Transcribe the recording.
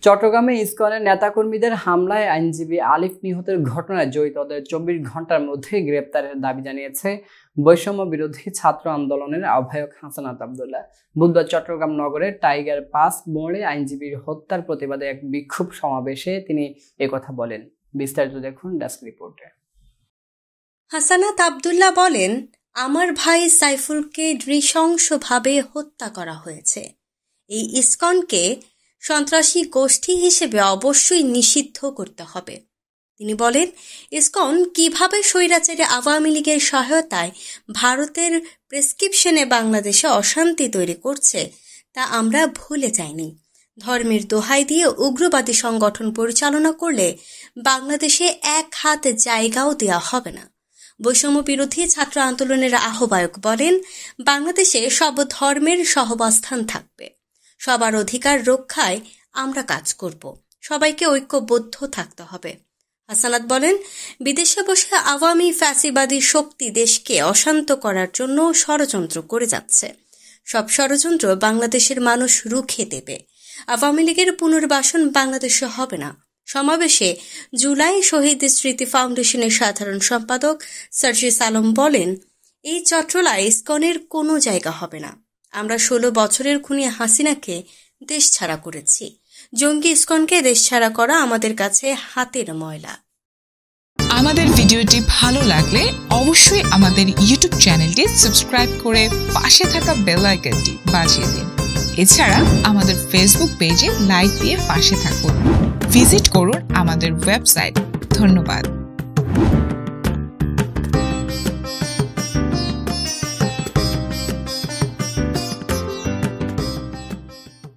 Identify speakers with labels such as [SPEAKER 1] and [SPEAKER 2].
[SPEAKER 1] চট্টগ্রামে ইসকনের নেতাকর্মীদের হামলায় আইনজীবী আলিফ নিহতের ঘটনায় জড়িতদের 24 ঘন্টার মধ্যে গ্রেপ্তারের দাবি জানিয়েছে বৈষম্য বিরোধী ছাত্র আন্দোলনের আহ্বায়ক হাসানাত আব্দুল্লাহ। বুধবার চট্টগ্রাম নগরের টাইগার পাস মোড়ে আইনজীবীর হত্যার প্রতিবাদে এক বিক্ষোভ সমাবেশে তিনি একথা বলেন। বিস্তারিত দেখুন ডেস্ক রিপোর্টে।
[SPEAKER 2] হাসানাত আব্দুল্লাহ বলেন, আমার ভাই সাইফুলকে নৃশংসভাবে হত্যা করা হয়েছে। এই ইসকনকে সন্ত্রাসী গোষ্ঠী হিসেবে অবশ্যই নিষিদ্ধ করতে হবে। তিনি বলেন, ইসকন কিভাবে স্বৈরাচারী আওয়ামী লীগের সহায়তায় ভারতের প্রেসক্রিপশনে বাংলাদেশে অশান্তি তৈরি করছে তা আমরা ভুলে যাইনি। ধর্মের দোহাই দিয়ে উগ্রবাদী সংগঠন পরিচালনা করলে বাংলাদেশে এক হাত জায়গাও দেওয়া হবে না। বৈষম্য বিরোধী ছাত্র আন্দোলনের আহ্বায়ক বলেন, বাংলাদেশে সব ধর্মের সহাবস্থান থাকবে। সবার অধিকার রক্ষায় আমরা কাজ করব। সবাইকে ঐক্যবদ্ধ থাকতে হবে। হাসানাত বলেন, বিদেশে বসে আওয়ামী ফ্যাসিবাদী শক্তি দেশকে অশান্ত করার জন্য ষড়যন্ত্র করে যাচ্ছে। সব ষড়যন্ত্র বাংলাদেশের মানুষ রুখে দেবে। আওয়ামী লীগের পুনর্বাসন বাংলাদেশে হবে না। সমাবেশে জুলাই শহীদ স্মৃতি ফাউন্ডেশনের সাধারণ সম্পাদক সার্জিস আলম বলেন, এই চট্টলায় ইসকনের কোনো জায়গা হবে না। আমরা 16 বছরের খুনি হাসিনাকে দেশ ছাড়া করেছি। জঙ্গি ইসকনকে দেশ ছাড়া করা আমাদের কাছে হাতের ময়লা।
[SPEAKER 3] আমাদের ভিডিওটি ভালো লাগলে অবশ্যই আমাদের ইউটিউব চ্যানেলটি সাবস্ক্রাইব করে পাশে থাকা বেল আইকনটি বাজিয়ে দিন। এছাড়া আমাদের ফেসবুক পেজে লাইক দিয়ে পাশে থাকুন। ভিজিট করুন আমাদের ওয়েবসাইট। ধন্যবাদ।